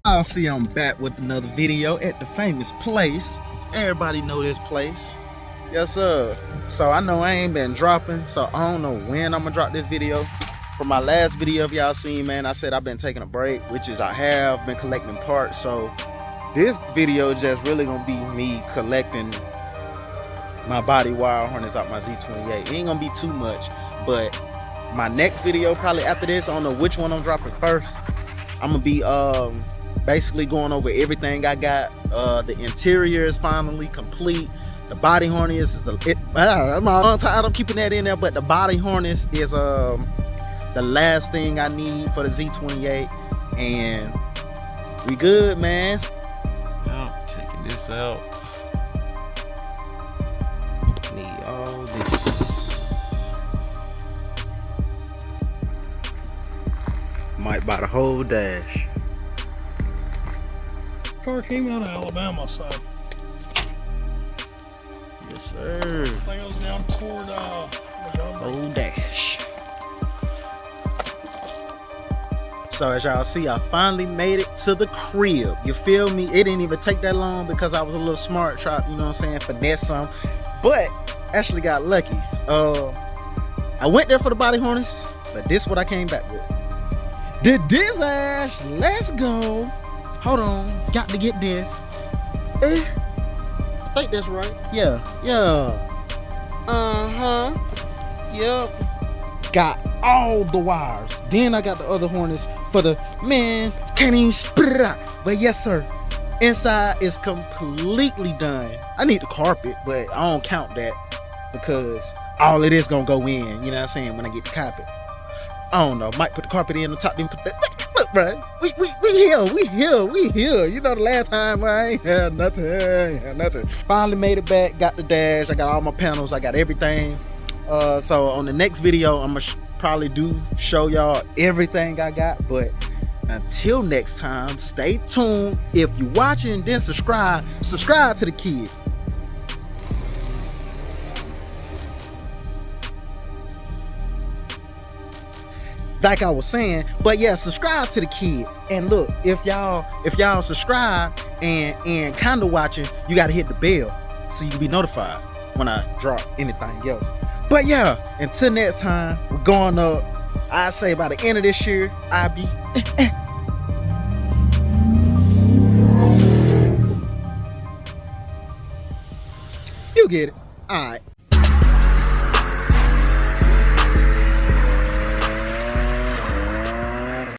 I'll see I'm back with another video at the famous place. Everybody know this place. Yes sir. So I know I ain't been dropping, so I don't know when I'm gonna drop this video. For my last video, if y'all seen, man, I said I've been taking a break, which is I have been collecting parts. So this video just really gonna be me collecting my body wire harness out my Z28. It ain't gonna be too much, but my next video probably after this, I don't know which one I'm dropping first. I'm gonna be basically going over everything I got. The interior is finally complete. The body harness is I'm tired of keeping that in there, but the body harness is the last thing I need for the Z28, and we good, man. Yeah, taking this out. Need all this. Might buy the whole dash. Car came out of Alabama, so Yes sir. I think it was down toward Whole dash. So as y'all see, I finally made it to the crib. You feel me? It didn't even take that long because I was a little smart, trying, you know what I'm saying, finesse some. But actually got lucky. I went there for the body harness, but this is what I came back with. The Disash. Let's go. Hold on, got to get this. I think that's right. Yeah. Yep. Got all the wires. Then I got the other harness for the man. Can't even spit it out. But yes, sir. Inside is completely done. I need the carpet, but I don't count that because all of this gonna go in. You know what I'm saying? When I get the carpet, I don't know. Might put the carpet in the top, then put that. Look, bro, we here. You know, the last time I ain't had nothing. Finally made it back. Got the dash. I got all my panels. I got everything. So on the next video, I'm gonna probably show y'all everything I got. But until next time, stay tuned. If you watching, then subscribe to the kid. Like I was saying, but yeah, subscribe to the kid. And look, if y'all subscribe and kind of watching, you got to hit the bell so you can be notified when I drop anything else. But yeah, until next time, we're going up. I say by the end of this year, I'll be you get it. All right.